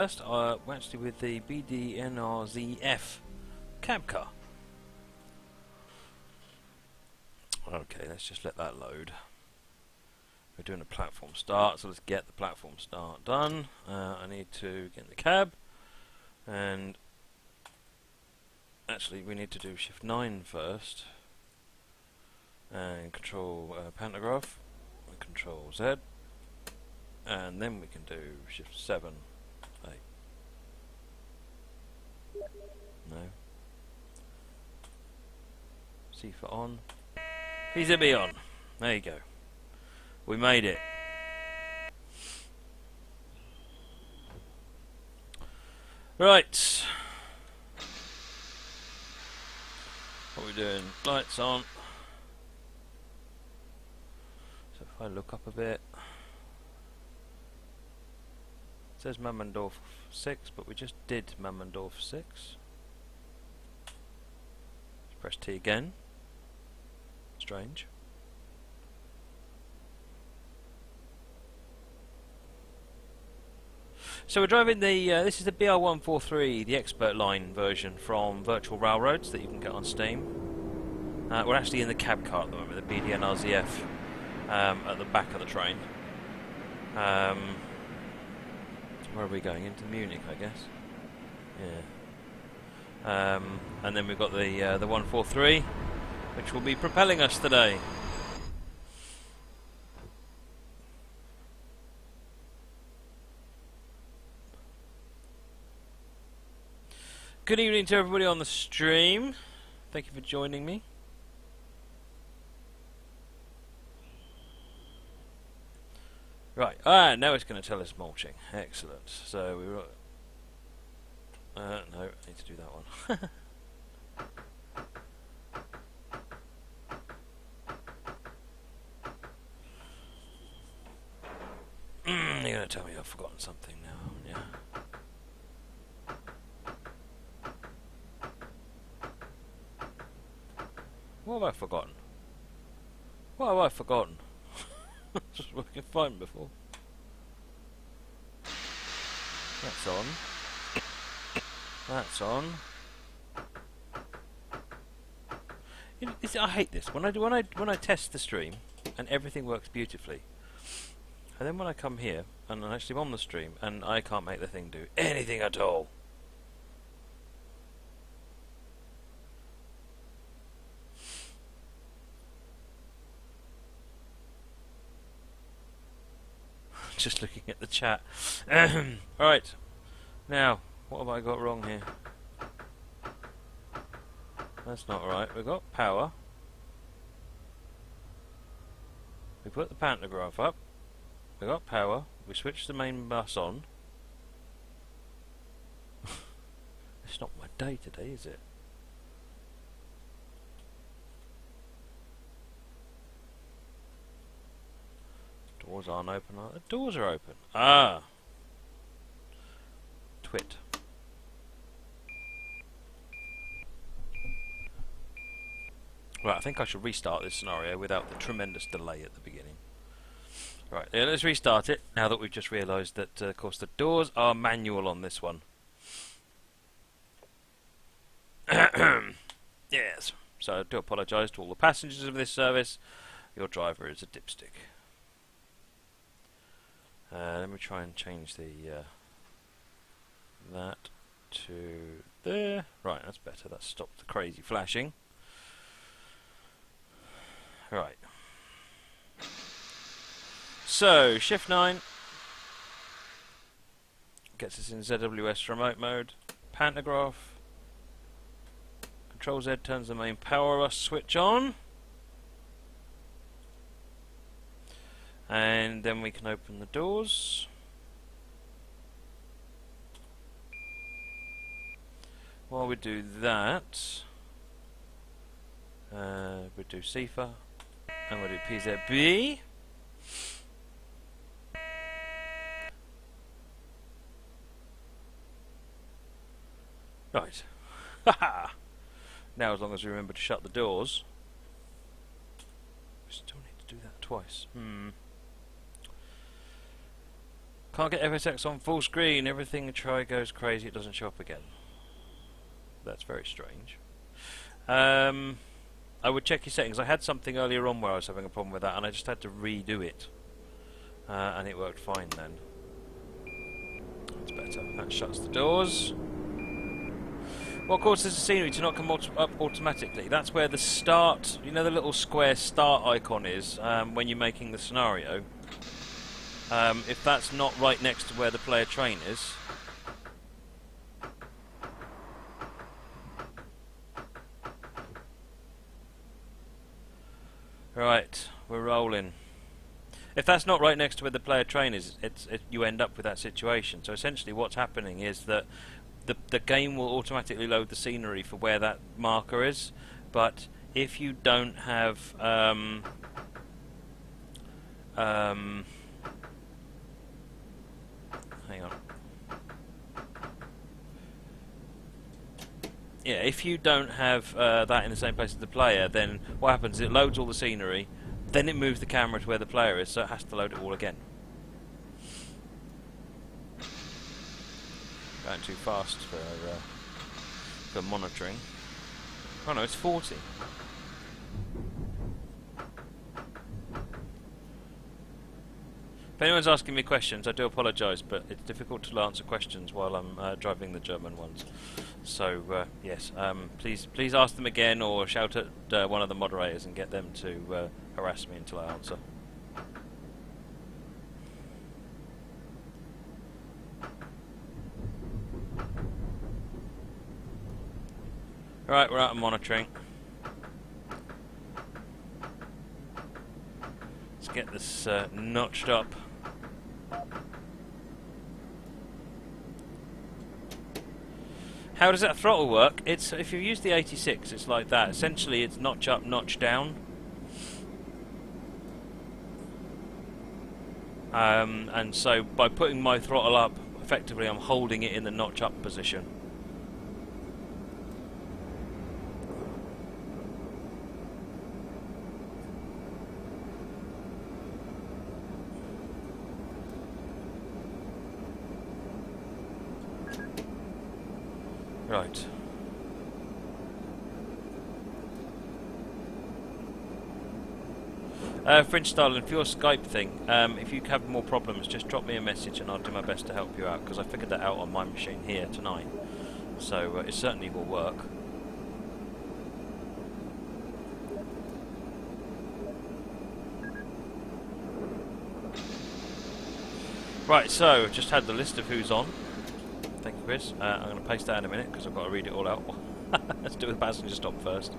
First, we're actually with the BDNRZF cab car. Okay, let's just let that load. We're doing a platform start, so let's get the platform start done. I need to get in the cab, and actually we need to do shift 9 first, and control pantograph, and control Z, and then we can do shift 7, 8. No. C for on. PZB on. There you go. We made it. Right. What are we doing? Lights on. So if I look up a bit, it says Mammendorf 6, but we just did Mammendorf 6. Let's press T again. Strange. So we're driving the, this is the BR143, the expert line version from virtualRailroads that you can get on Steam. We're actually in the cab car at the moment, the BDNRZF, at the back of the train. Where are we going? Into Munich, I guess. Yeah. And then we've got the 143, which will be propelling us today. Good evening to everybody on the stream. Thank you for joining me. Right, now it's going to tell us mulching. Excellent. So we were... no, I need to do that one. You're going to tell me I've forgotten something now, yeah. What have I forgotten? What have I forgotten? Just working fine before. That's on. That's on. You know, I hate this. When I test the stream and everything works beautifully, and then when I come here and I'm actually on the stream and I can't make the thing do anything at all. Just looking at the chat. Right. Now, what have I got wrong here? That's not right. We've got power. We put the pantograph up. We got power. We switched the main bus on. It's not my day today, is it? Doors aren't open, are they? The doors are open. Ah! Twit. Right, I think I should restart this scenario without the tremendous delay at the beginning. Right, yeah, let's restart it, now that we've just realised that, of course, the doors are manual on this one. Yes. So I do apologise to all the passengers of this service. Your driver is a dipstick. Let me try and change the that to there. Right, that's better. That stopped the crazy flashing. Right. So, shift 9 gets us in ZWS remote mode. Pantograph. Control Z turns the main power switch on. And then we can open the doors. While we do that, we do CIFA, and we do PZB. Right. Haha! Now, as long as we remember to shut the doors. We still need to do that twice. Can't get FSX on full screen. Everything I try goes crazy. It doesn't show up again. That's very strange. I would check your settings. I had something earlier on where I was having a problem with that, and I just had to redo it. And it worked fine then. That's better. That shuts the doors. What causes the scenery to not come up automatically? That's where the start, you know the little square start icon is when you're making the scenario. If that's not right next to where the player train is. Right, we're rolling. If that's not right next to where the player train is, you end up with that situation. So essentially what's happening is that the game will automatically load the scenery for where that marker is, but if you don't have hang on. Yeah, if you don't have that in the same place as the player, then what happens is it loads all the scenery, then it moves the camera to where the player is, so it has to load it all again. Going too fast for monitoring. Oh no, it's 40. If anyone's asking me questions, I do apologise, but it's difficult to answer questions while I'm driving the German ones. So yes, please ask them again, or shout at one of the moderators and get them to harass me until I answer. Right, we're out of monitoring. Let's get this notched up. How does that throttle work? It's if you use the 86, it's like that. Essentially, it's notch up, notch down. And so by putting my throttle up, effectively I'm holding it in the notch up position. Right. French Starlin, for your Skype thing, if you have more problems, just drop me a message and I'll do my best to help you out, because I figured that out on my machine here tonight. So it certainly will work. Right, so just had the list of who's on. Thank you, Chris. I'm going to paste that in a minute because I've got to read it all out. Let's do the passenger stop first.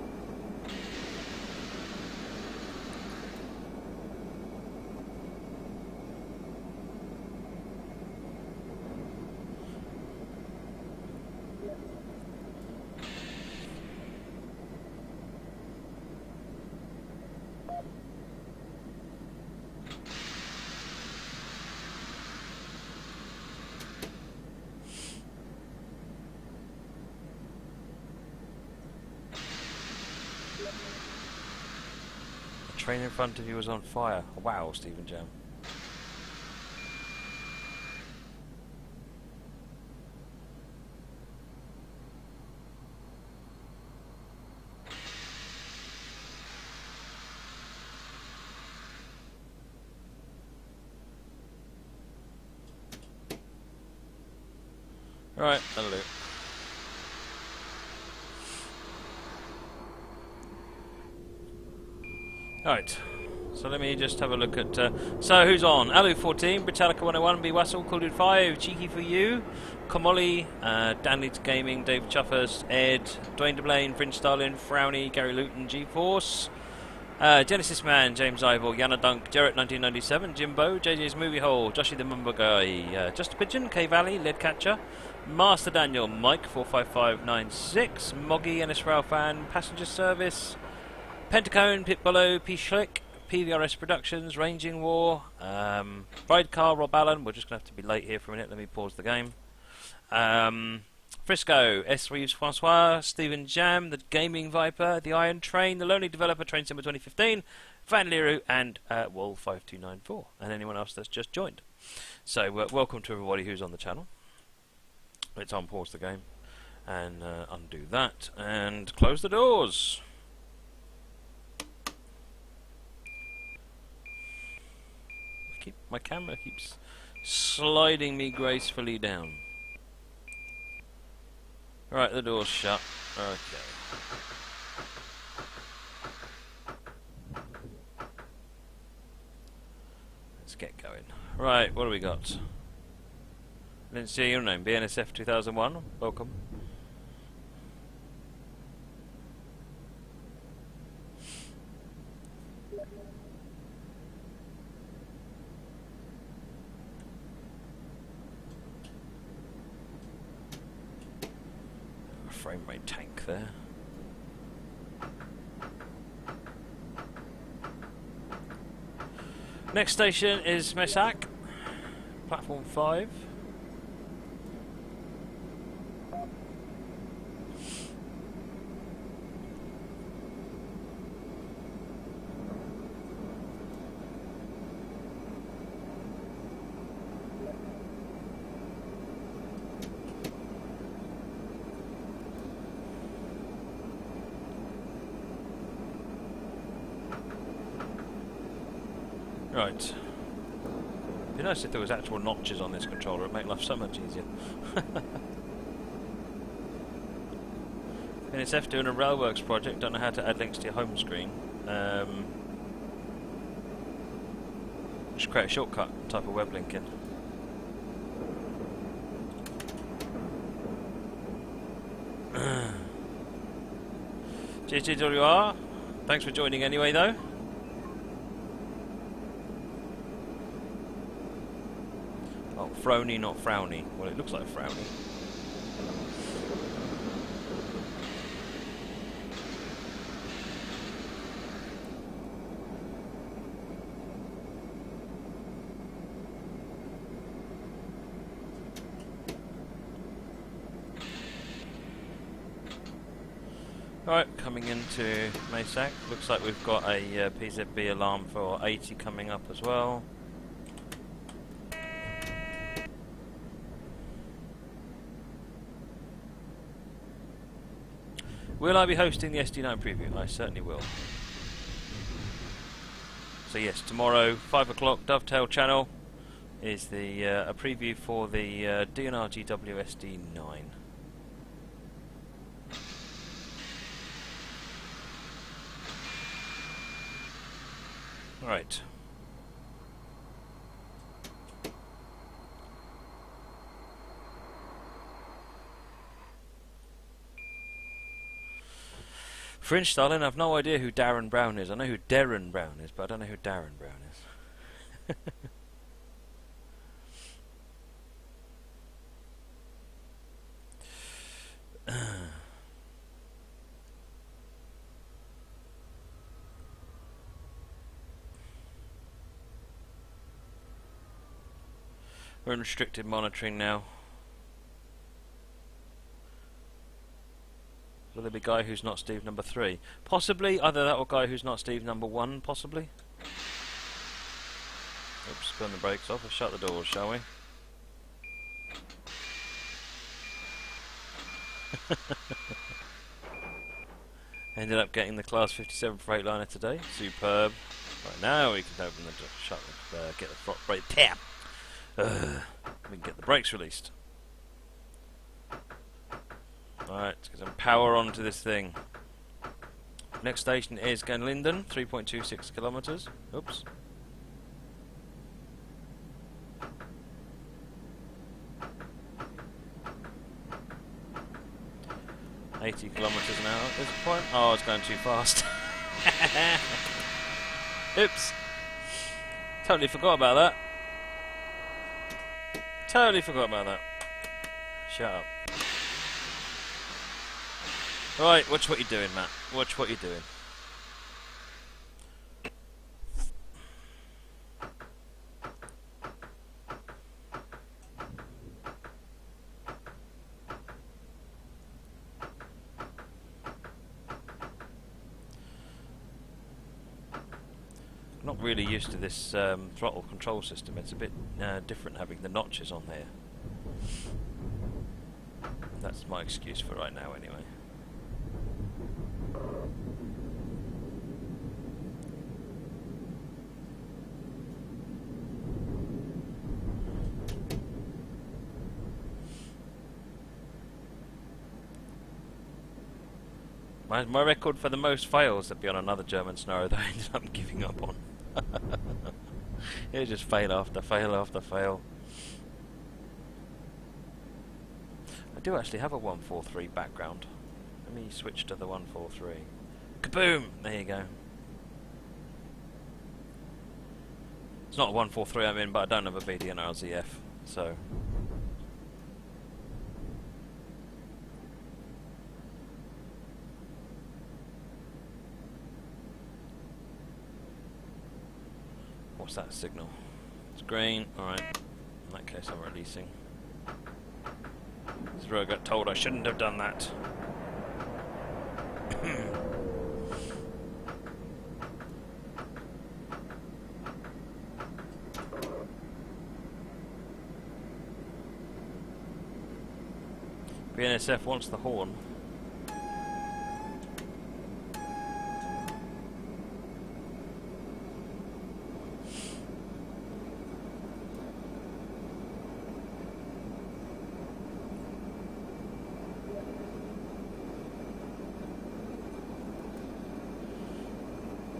The train in front of you was on fire. Wow, Stephen Jam. Right, that'll do. Right, so let me just have a look at... so who's on? Alu14, Britannica 101, B Wassel, Cooldude 5, Cheeky for You, Komoli, Dan Leeds Gaming, Dave Chuffers, Ed, Dwayne DeBlane, Fringe Starlin, Frowny, Gary Luton, G-Force, Genesis Man, James Ivor, Yana Dunk, Jarrett 1997, Jimbo, JJ's Movie Hole, Joshy the Mumba Guy, Just Pigeon, K Valley, Leadcatcher, Master Daniel, Mike 45596, Moggy, Ennis Fan, Passenger Service, Pentacone, Pitbullo, P Schlick, PVRS Productions, Ranging War, Ride Car, Rob Allen. We're just going to have to be late here for a minute. Let me pause the game. Frisco, S. Reeves Francois, Stephen Jam, The Gaming Viper, The Iron Train, The Lonely Developer, Train Simmer 2015, Van Liru, and Wall 5294, and anyone else that's just joined. So welcome to everybody who's on the channel. Let's unpause the game and undo that and close the doors. My camera keeps sliding me gracefully down. Right, the door's shut. Okay. Let's get going. Right, what do we got? Didn't see your name. BNSF 2001. Welcome. Frame rate tank there. Next station is Messac, platform 5. Right. It'd be nice if there was actual notches on this controller. It'd make life so much easier. NSF doing a Railworks project. Don't know how to add links to your home screen. Just create a shortcut, type of web link in. GGWR. Thanks for joining anyway, though. Frowny, not frowny. Well, it looks like frowny. Alright, coming into Messac. Looks like we've got a PZB alarm for 80 coming up as well. Will I be hosting the SD9 preview? I certainly will. So yes, tomorrow, 5 o'clock, Dovetail channel is the a preview for the DNR-GW SD9. Right. Fringe Stalin, I've no idea who Darren Brown is. I know who Darren Brown is, but I don't know who Darren Brown is. We're in restricted monitoring now. Will there be a guy who's not Steve number 3? Possibly, either that or guy who's not Steve number 1, possibly. Oops, burn the brakes off. Let's shut the doors, shall we? Ended up getting the Class 57 Freightliner today. Superb. Right, now we can open the door, shut the, get the front brake. Tap! We can get the brakes released. Alright, let's get some power onto this thing. Next station is Ganlinden, 3.26 kilometers. Oops. $80 kilometers an hour at this point. Oh, it's going too fast. Oops. Totally forgot about that. Totally forgot about that. Shut up. Right, watch what you're doing, Matt. Watch what you're doing. really used to this throttle control system. It's a bit different having the notches on there. That's my excuse for right now, anyway. My record for the most fails would be on another German scenario that I ended up giving up on. It just fail after fail after fail. I do actually have a 143 background. Let me switch to the 143. Kaboom! There you go. It's not a 143 I'm in, but I don't have a BDN RZF, so... What's that signal? It's green. Alright. In that case I'm releasing. This is where I got told I shouldn't have done that. BNSF wants the horn.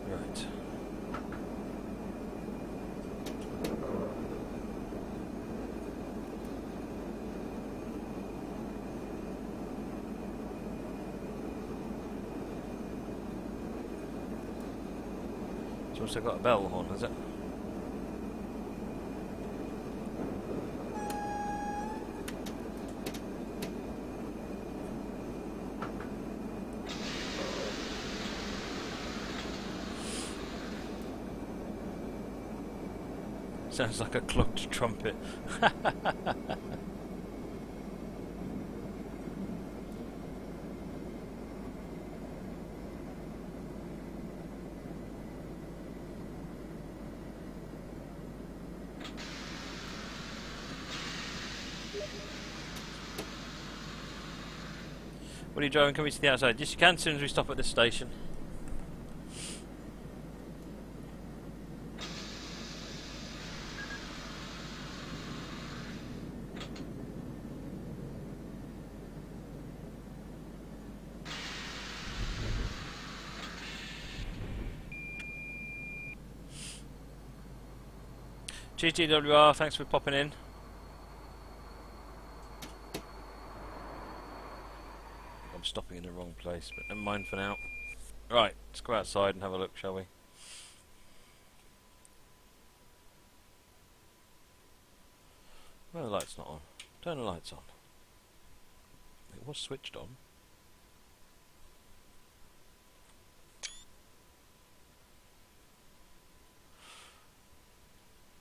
Right. It's also got a bell horn, has it? Sounds like a clocked trumpet. What are you driving? Can we see the outside? Yes, you can as soon as we stop at this station. GTWR, thanks for popping in. I'm stopping in the wrong place, but never mind for now. Right, let's go outside and have a look, shall we? Well, the light's not on. Turn the lights on. It was switched on.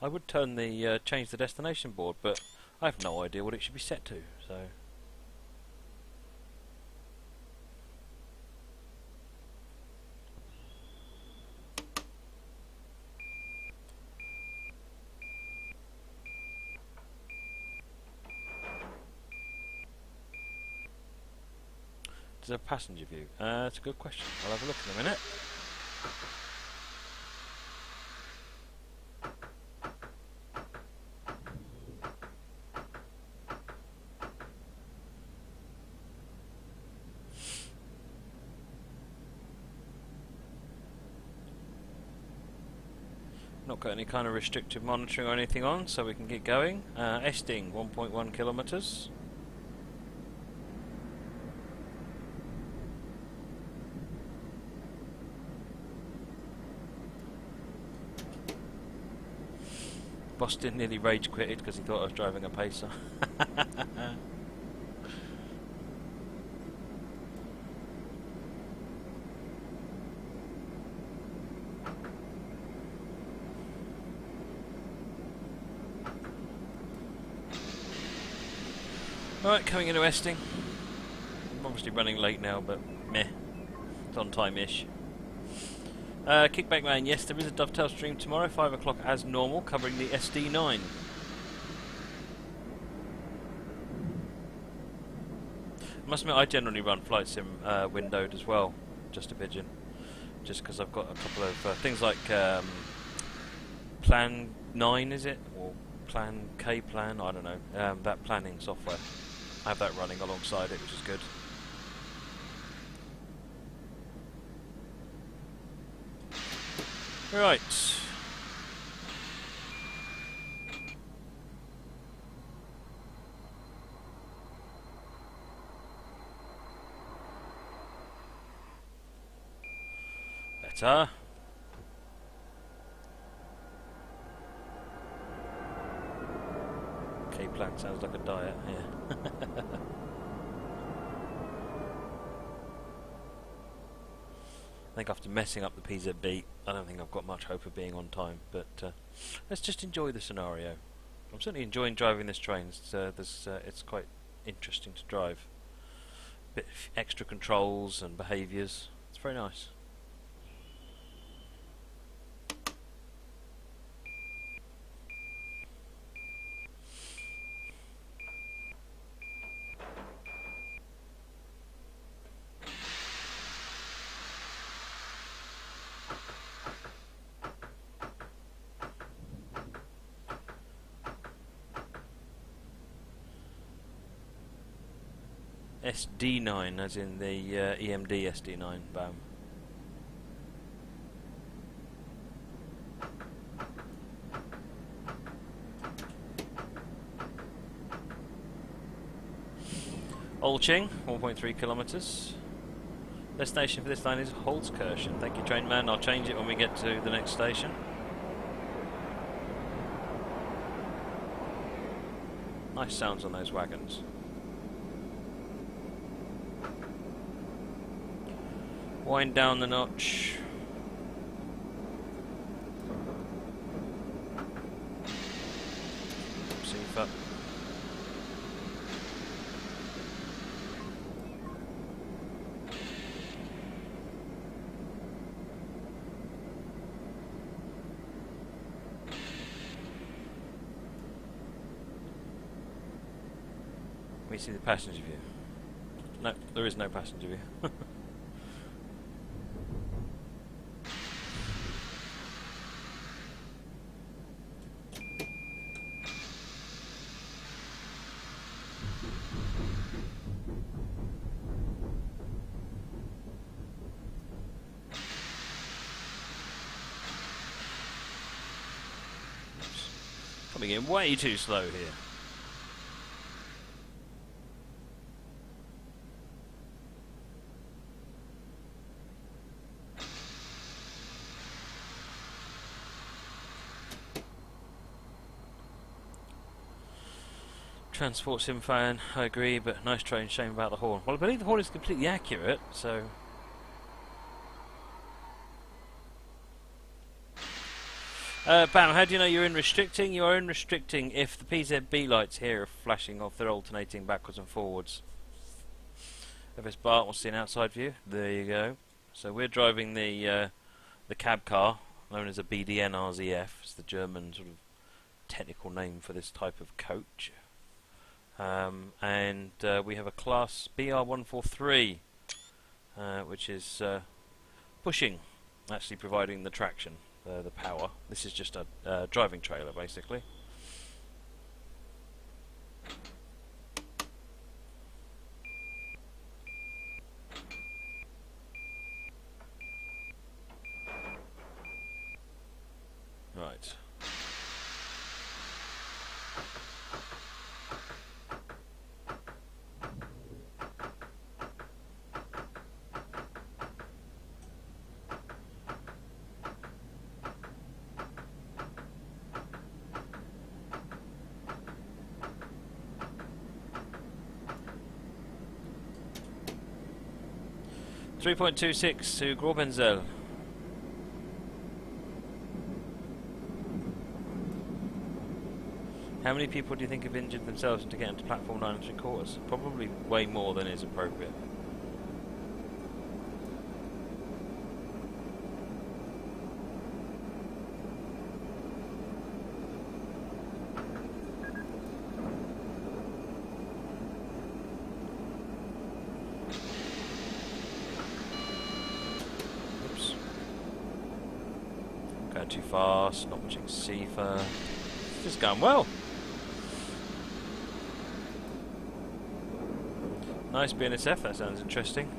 I would turn the change the destination board, but I have no idea what it should be set to. So does it have passenger view? That's a good question. I'll have a look in a minute. Not got any kind of restrictive monitoring or anything on, so we can get going. Esting 1.1 kilometers. Boston nearly rage quitted because he thought I was driving a pacer. Right, coming into Esting. I'm obviously running late now, but meh. It's on time-ish. Kickback Man, yes, there is a Dovetail stream tomorrow, 5 o'clock as normal, covering the SD9. I must admit, I generally run Flight Sim windowed as well, just a pigeon. Just because I've got a couple of things like Plan 9, is it? Or Plan K Plan, I don't know. That planning software. I have that running alongside it, which is good. Right. Better. K-Plan sounds like a diet, yeah. I think after messing up the PZB, I don't think I've got much hope of being on time, but let's just enjoy the scenario. I'm certainly enjoying driving this train. It's quite interesting to drive. A bit of extra controls and behaviours. It's very nice. SD9, as in the EMD SD9 BAM. Olching, 1.3 kilometres. Destination for this line is Holzkirchen. Thank you, train man. I'll change it when we get to the next station. Nice sounds on those wagons. Wind down the notch. Super. We see the passenger view. No, there is no passenger view. Coming in way too slow here. Transport sim fan, I agree, but nice train, shame about the horn. Well, I believe the horn is completely accurate, so... Bam, how do you know you're in restricting? You are in restricting if the PZB lights here are flashing off, they're alternating backwards and forwards. FS Bart wants to see an outside view. There you go. So we're driving the cab car, known as a BDN RZF. It's the German sort of technical name for this type of coach. And we have a class BR143, which is pushing, actually providing the traction. The power. This is just a driving trailer, basically. Right. .26 to Grobenzel. How many people do you think have injured themselves to get onto platform 9 3/4? Probably way more than is appropriate. too fast, not much Sifa. It's just going well. Nice BNSF, that sounds interesting.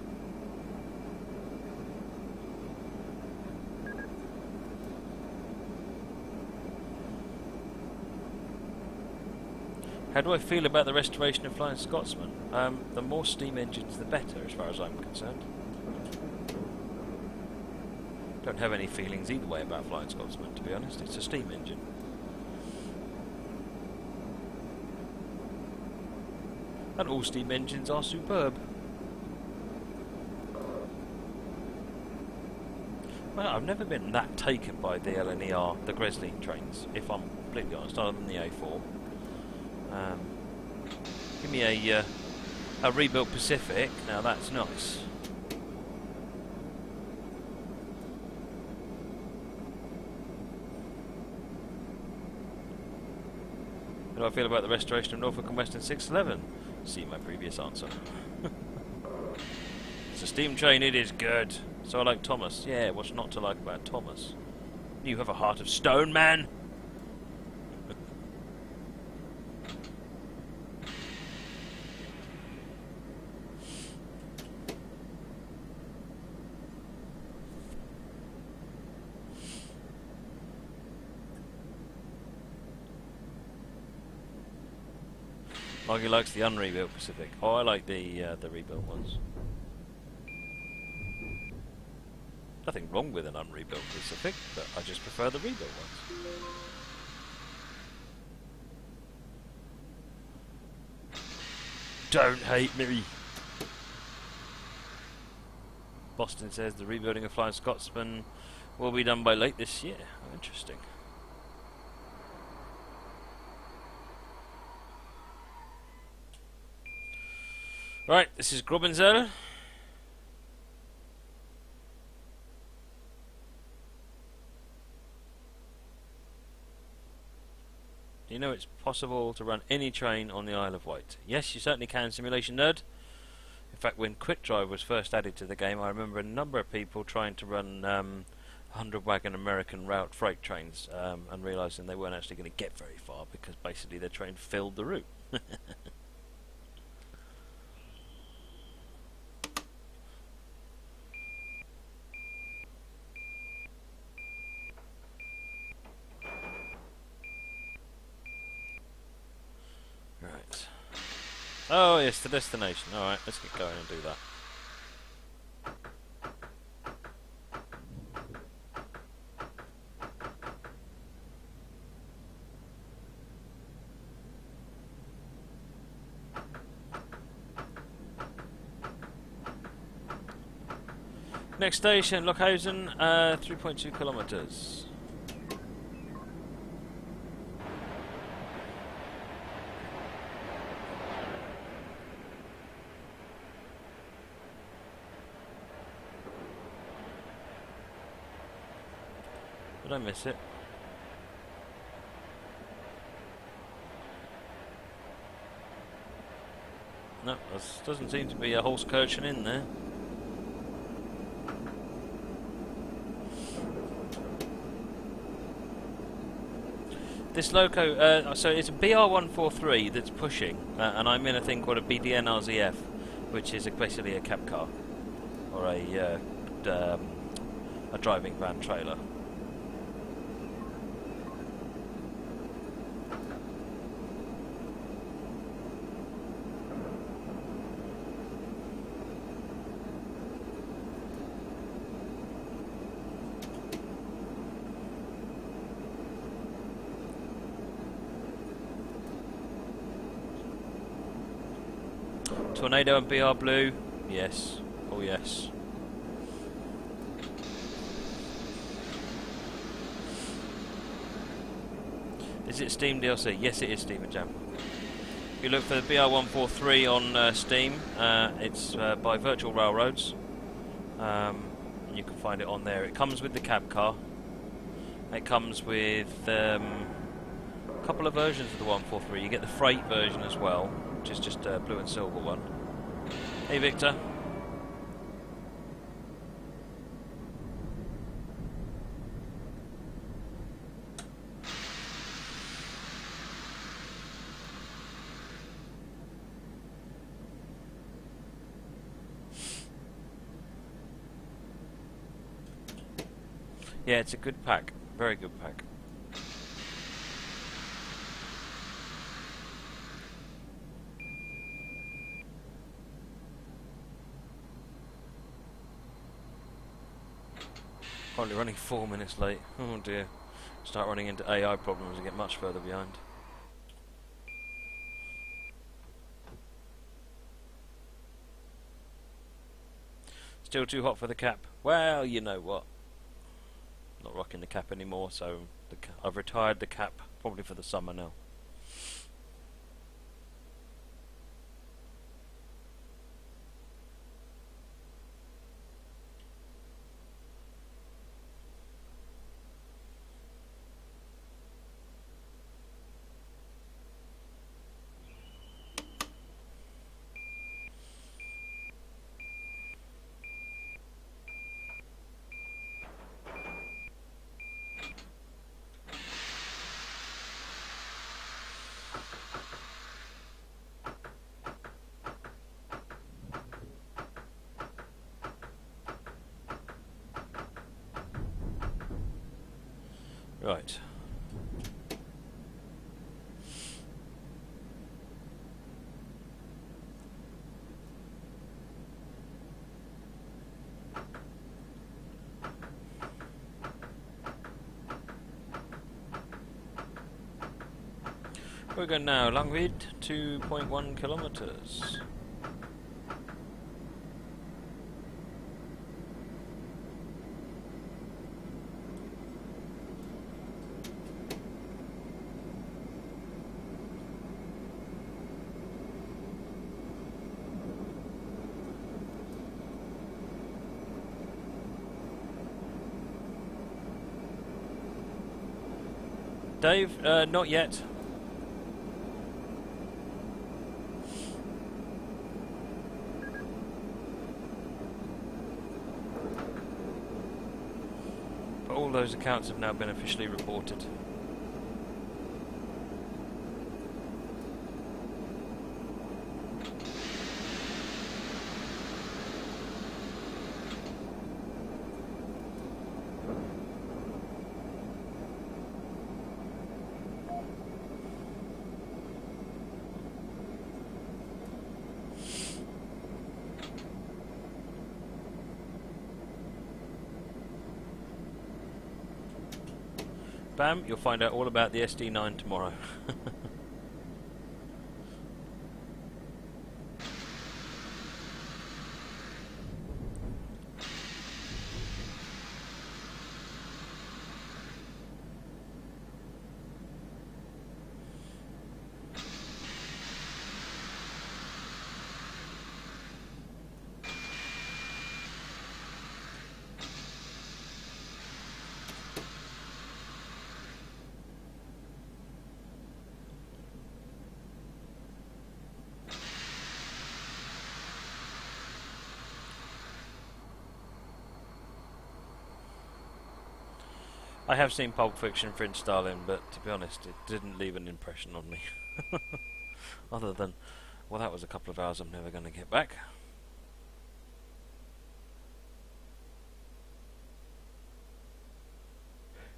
How do I feel about the restoration of Flying Scotsman? The more steam engines the better, as far as I'm concerned. Don't have any feelings either way about Flying Scotsman, to be honest. It's a steam engine. And all steam engines are superb. Well, I've never been that taken by the LNER, the Gresley trains, if I'm completely honest, other than the A4. Give me a rebuilt Pacific, now that's nice. How do I feel about the restoration of Norfolk and Western 611? See my previous answer. It's a steam train, it is good. So I like Thomas. Yeah, what's not to like about Thomas? You have a heart of stone, man! Margie likes the unrebuilt Pacific. Oh, I like the rebuilt ones. Nothing wrong with an unrebuilt Pacific, but I just prefer the rebuilt ones. Don't hate me! Boston says the rebuilding of Flying Scotsman will be done by late this year. Oh, interesting. Right, this is Grobenzell. Do you know it's possible to run any train on the Isle of Wight? Yes, you certainly can, Simulation Nerd. In fact, when QuickDrive was first added to the game, I remember a number of people trying to run 100-wagon American route freight trains and realising they weren't actually going to get very far because basically their train filled the route. Oh yes, the destination. Alright, let's get going and do that. Next station, Lockhausen, 3.2 kilometres. Did I miss it? No, there doesn't seem to be a Holzkirchen in there. This loco, so it's a BR143 that's pushing, and I'm in a thing called a BDN RZF, which is basically a cab car, or a driving van trailer. Tornado and BR Blue, yes, oh yes. Is it Steam DLC? Yes, it is Steam and Jam. If you look for the BR143 on Steam, it's by virtualRailroads. You can find it on there. It comes with the cab car. It comes with a couple of versions of the 143. You get the freight version as well, which is just a blue and silver one. Hey Victor. Yeah, it's a good pack. Very good pack. Only running 4 minutes late. Oh dear. Start running into AI problems and get much further behind. Still too hot for the cap. Well, you know what. Not rocking the cap anymore, so I've retired the cap probably for the summer now. Right. We're going now, Langvid, 2.1 kilometers. Dave, not yet. But all those accounts have now been officially reported. Bam, you'll find out all about the SD9 tomorrow. I have seen Pulp Fiction for installing, but to be honest, it didn't leave an impression on me. Other than, well, that was a couple of hours I'm never going to get back.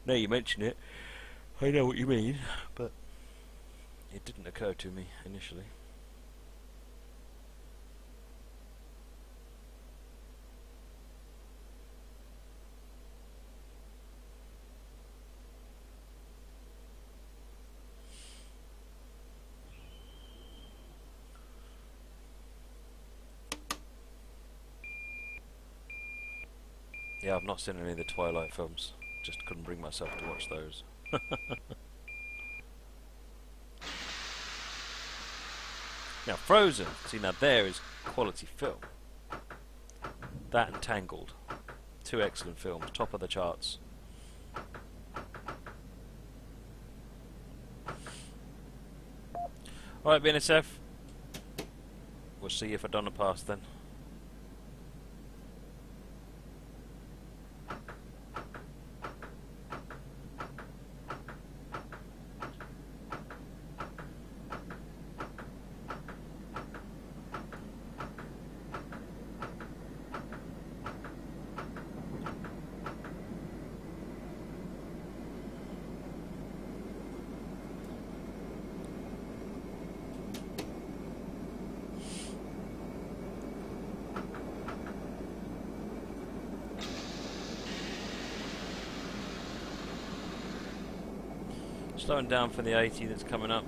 Now you mention it, I know what you mean, but it didn't occur to me initially. Yeah, I've not seen any of the Twilight films. Just couldn't bring myself to watch those. Now, Frozen. See, now there is quality film. That and Tangled. Two excellent films. Top of the charts. Alright, BNSF. We'll see you if I don't pass then. Slowing down for the 80 that's coming up.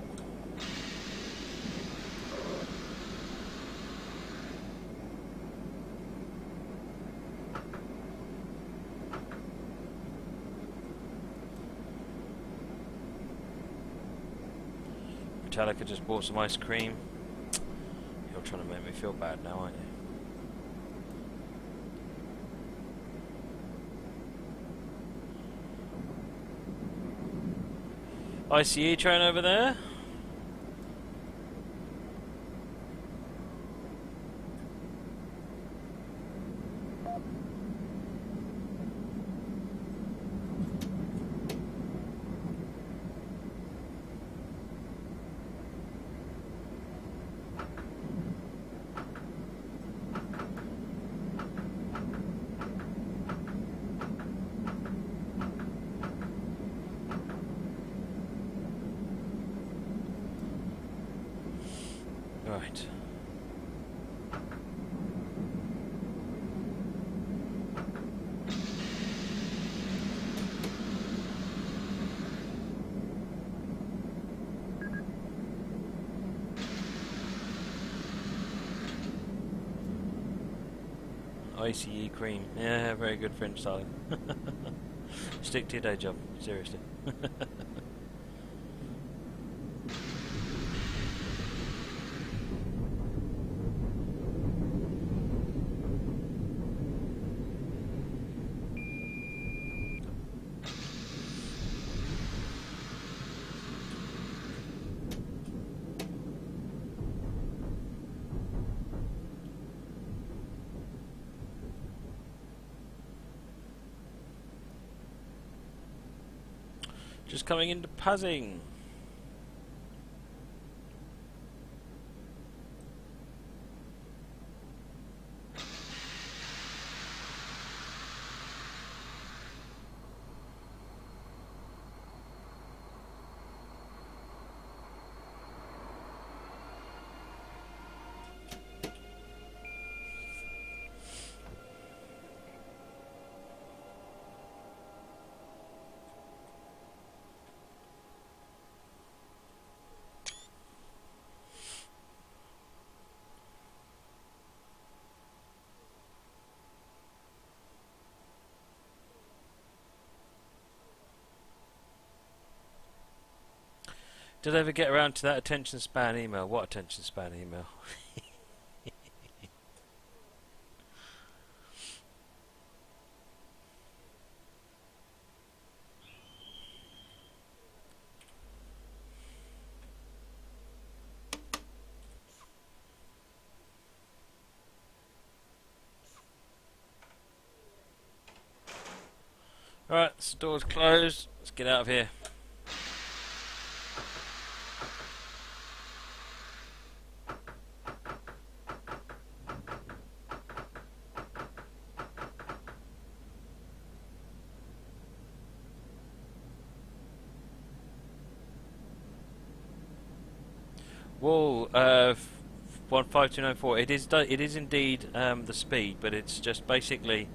Metallica just bought some ice cream. You're trying to make me feel bad now, aren't you? ICE train over there. Right. ICE cream. Yeah, very good French styling. Stick to your day job, seriously. Just coming into Puzzing. Did I ever get around to that attention span email? What attention span email? Alright, the door's closed. Let's get out of here. Whoa, 15294. It is indeed the speed, but it's just basically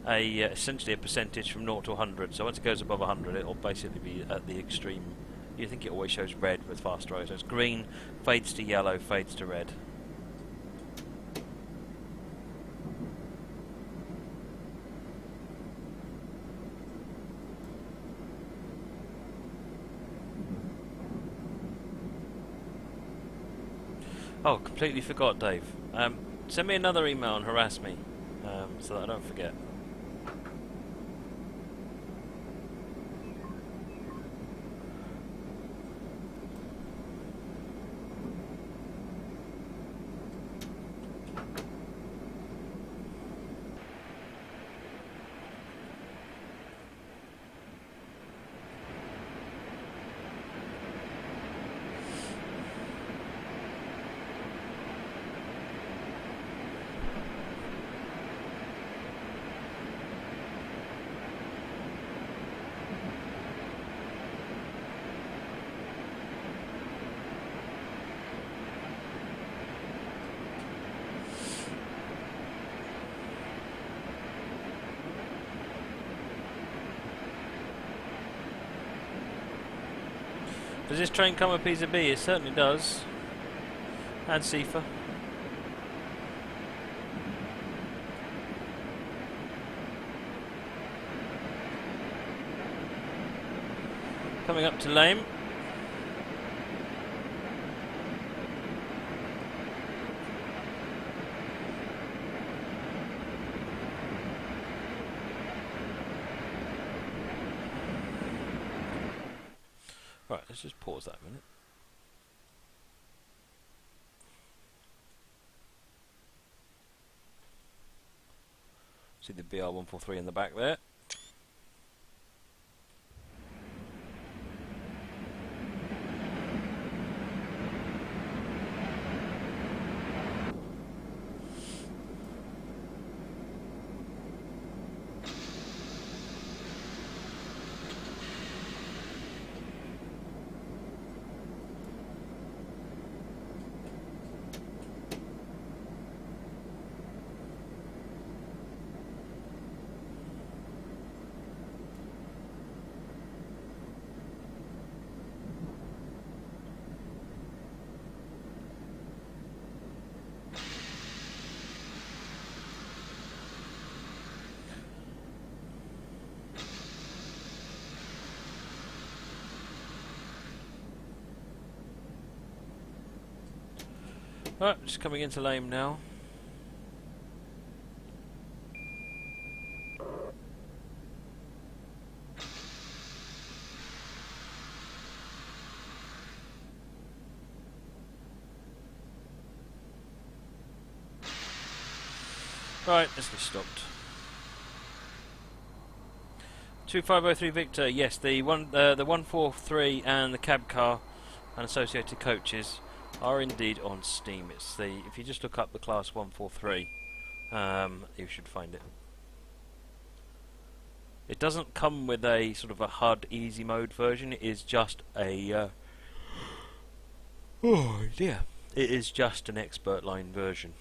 essentially a percentage from 0 to 100. So once it goes above 100, it'll basically be at the extreme. You think it always shows red with fast drive, so it's green, fades to yellow, fades to red. Oh, completely forgot, Dave. Send me another email and harass me, so that I don't forget. Does this train come with PZB? It certainly does. And SEFA. Coming up to Lame. Right, let's just pause that a minute. See the BR143 in the back there. Right, just coming into Lame now. Right, let's get stopped. 2503 Victor, yes, the 143 and the cab car and associated coaches are indeed on Steam. It's the, if you just look up the class 143, you should find it. It doesn't come with a sort of a HUD easy mode version. It is just a oh dear, it is just an expert line version.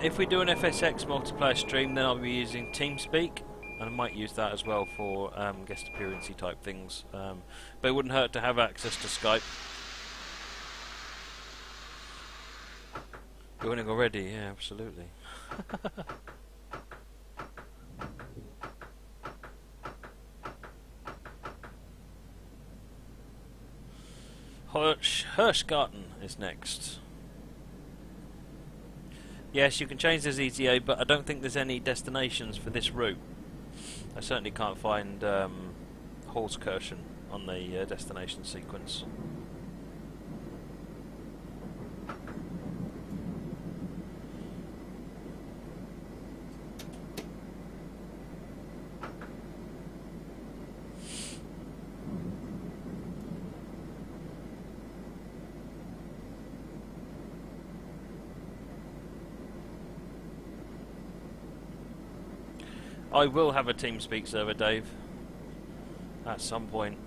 If we do an FSX multiplayer stream, then I'll be using TeamSpeak, and I might use that as well for guest appearance-y type things. But it wouldn't hurt to have access to Skype. You're winning already? Yeah, absolutely. Hirschgarten is next. Yes, you can change the ZTA, but I don't think there's any destinations for this route. I certainly can't find Holzkirchen on the destination sequence. I will have a TeamSpeak server, Dave, at some point.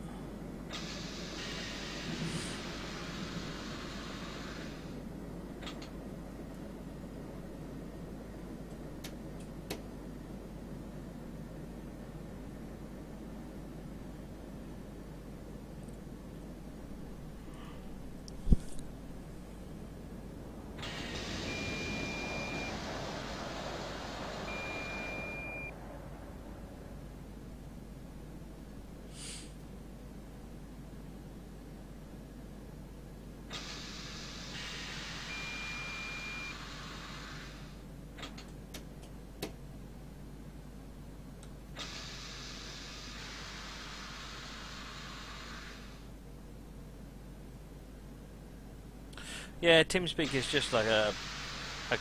Yeah, TeamSpeak is just like a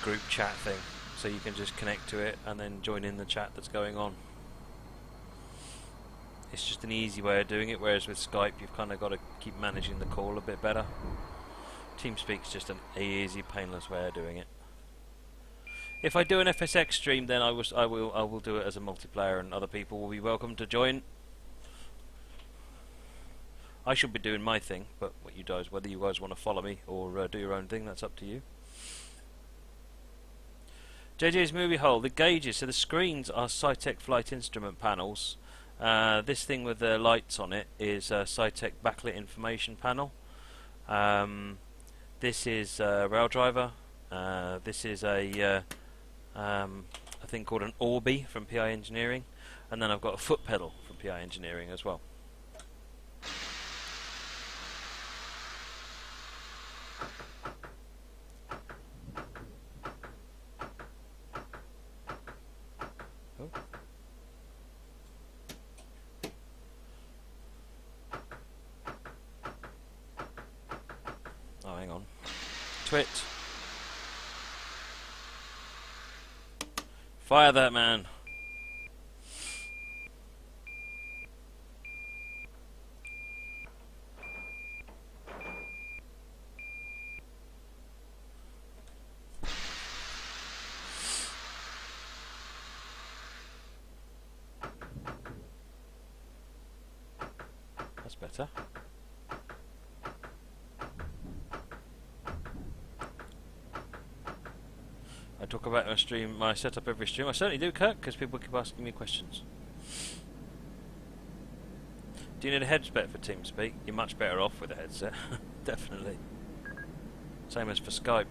group chat thing, so you can just connect to it and then join in the chat that's going on. It's just an easy way of doing it, whereas with Skype you've kind of got to keep managing the call a bit better. TeamSpeak's just an easy, painless way of doing it. If I do an FSX stream, then I will do it as a multiplayer, and other people will be welcome to join. I should be doing my thing, but whether you guys want to follow me or do your own thing, that's up to you. JJ's movie hole. The gauges, so the screens are Cytec flight instrument panels. This thing with the lights on it is a Cytec backlit information panel. This is Rail Driver. This is a thing called an Orbi from PI Engineering, and then I've got a foot pedal from PI Engineering as well. Oh, hang on. Twit. Fire that man. That's better. I talk about my stream, my setup every stream. I certainly do, Kirk, because people keep asking me questions. Do you need a headset for TeamSpeak? You're much better off with a headset, definitely. Same as for Skype.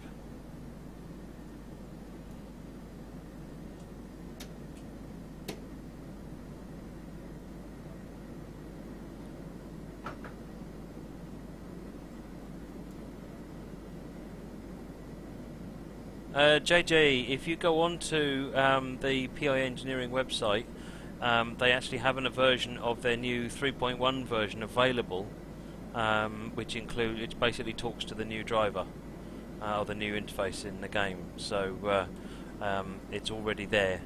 JJ, if you go on to the PI Engineering website, they actually have a version of their new 3.1 version available, which basically talks to the new driver, or the new interface in the game. So it's already there.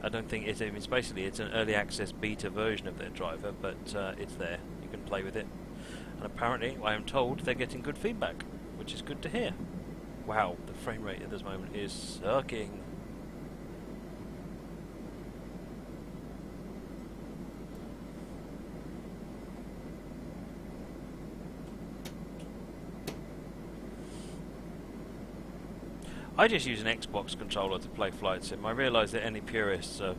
I don't think it's an early access beta version of their driver, but it's there. You can play with it, and apparently, I am told, they're getting good feedback, which is good to hear. Wow, the frame rate at this moment is sucking. I just use an Xbox controller to play Flight Sim. I realise that any purists are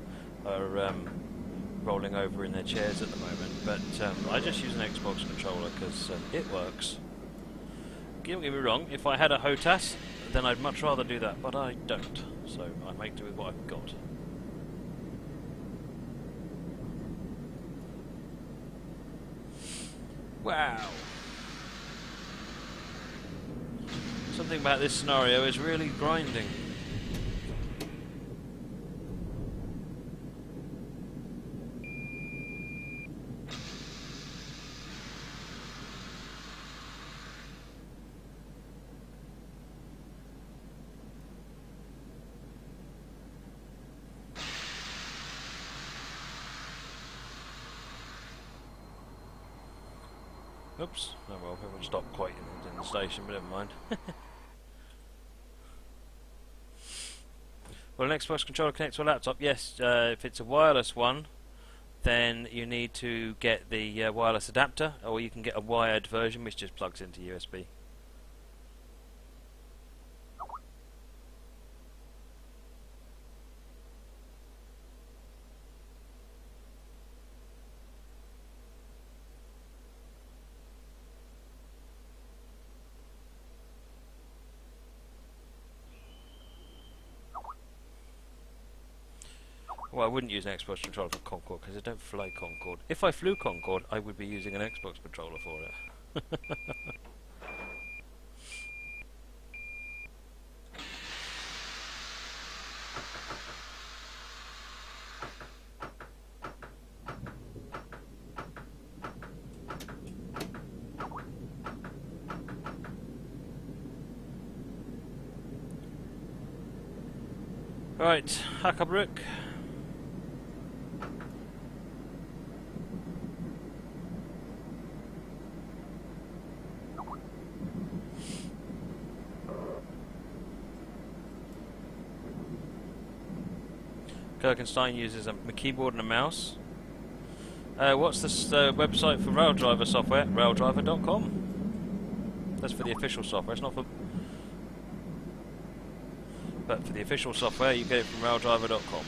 rolling over in their chairs at the moment, but I just use an Xbox controller because it works. Don't get me wrong, if I had a HOTAS, then I'd much rather do that, but I don't, so I make do with what I've got. Wow. Something about this scenario is really grinding. Oops, oh well, everyone stopped quite in the station, but never mind. Well, an Xbox controller connects to a laptop. Yes, if it's a wireless one, then you need to get the wireless adapter, or you can get a wired version which just plugs into USB. Well, I wouldn't use an Xbox controller for Concorde because I don't fly Concorde. If I flew Concorde, I would be using an Xbox controller for it. Right, Hackabrook. Kirkenstein uses a keyboard and a mouse. What's the website for Raildriver software? Raildriver.com. That's for the official software. It's not for. But for the official software, you get it from Raildriver.com.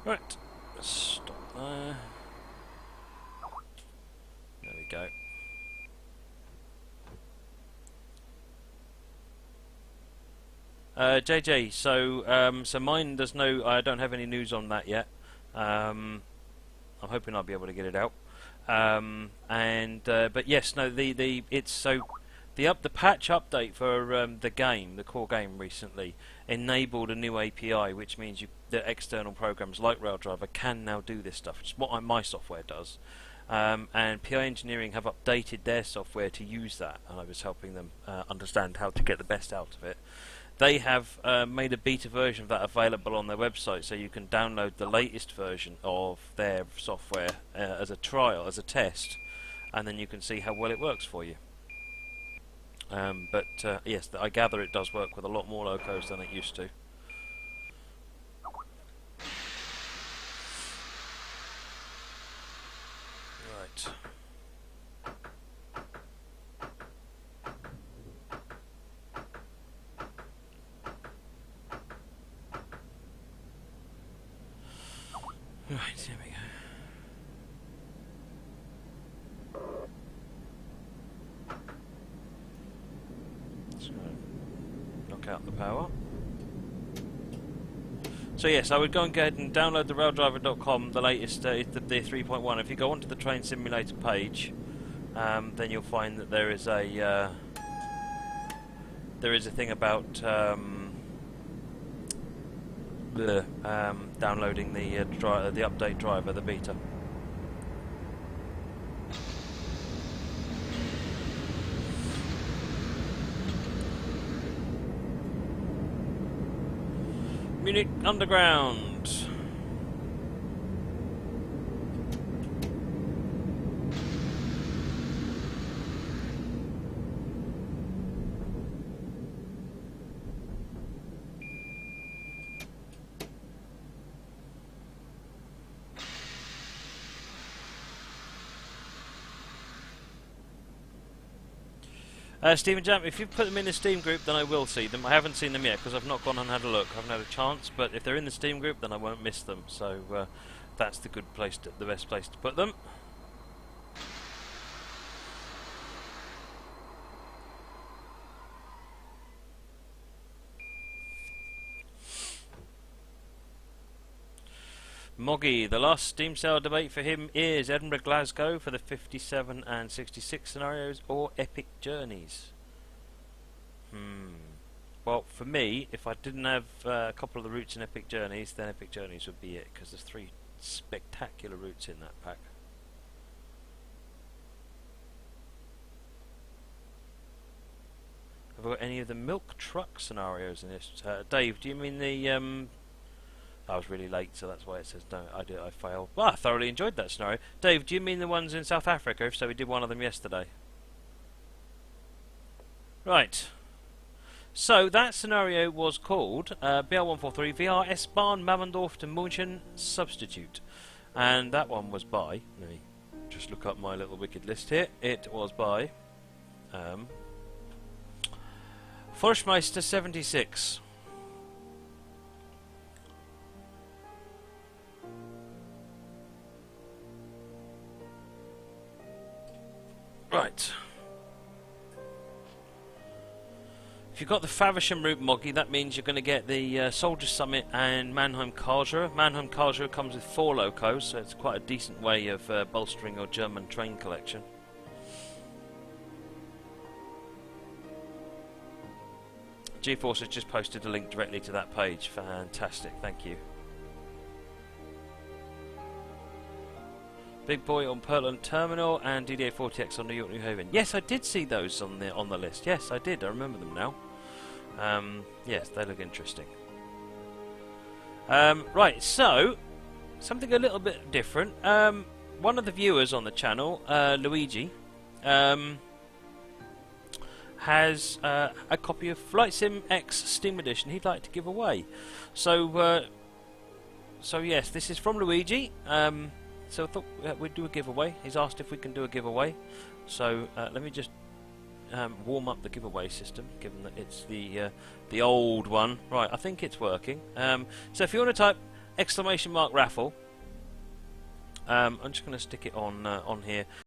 Right, let's stop there. There we go. JJ, so mine does no. I don't have any news on that yet. I'm hoping I'll be able to get it out. But yes, no. The patch update for the game, the core game, recently enabled a new API, which means the external programs like Raildriver can now do this stuff. It's what my software does. And PI Engineering have updated their software to use that, and I was helping them understand how to get the best out of it. They have made a beta version of that available on their website, so you can download the latest version of their software as a trial, as a test, and then you can see how well it works for you. Yes, I gather it does work with a lot more locos than it used to. Right. Right, here we go. Out the power. So yes, I would go and go ahead and download the raildriver.com, the latest, the 3.1. If you go onto the train simulator page, then you'll find that there is a thing about downloading the update driver, the beta. Munich Underground. Steam and Jam, if you put them in the Steam group, then I will see them. I haven't seen them yet because I've not gone and had a look. I haven't had a chance, but if they're in the Steam group, then I won't miss them. So that's the good place, the best place to put them. Moggy, the last Steam sale debate for him is Edinburgh Glasgow for the 57 and 66 scenarios or Epic Journeys. Well, for me, if I didn't have a couple of the routes in Epic Journeys, then Epic Journeys would be it, because there's 3 spectacular routes in that pack. Have I got any of the milk truck scenarios in this? Dave, do you mean the I was really late, so that's why it says no. I failed. Well, I thoroughly enjoyed that scenario. Dave, do you mean the ones in South Africa? If so, we did one of them yesterday. Right. So that scenario was called BR143 VR S-Bahn Mammendorf to Munchen Substitute, and that one was by. Let me just look up my little wicked list here. It was by Forschmeister 76. Right. If you've got the Faversham route, Moggy, that means you're going to get the Soldier Summit and Mannheim-Karlsruhe. Mannheim-Karlsruhe comes with 4 locos, so it's quite a decent way of bolstering your German train collection. GeForce has just posted a link directly to that page. Fantastic, thank you. Big Boy on Pearland Terminal and DDA40X on New York New Haven. Yes, I did see those on the list. Yes, I did. I remember them now. Yes, they look interesting. Right, so something a little bit different. One of the viewers on the channel, Luigi, has a copy of Flight Sim X Steam Edition he'd like to give away. So yes, this is from Luigi. So I thought we'd do a giveaway. He's asked if we can do a giveaway. So let me just warm up the giveaway system, given that it's the old one. Right, I think it's working. So if you want to type !raffle, I'm just going to stick it on here.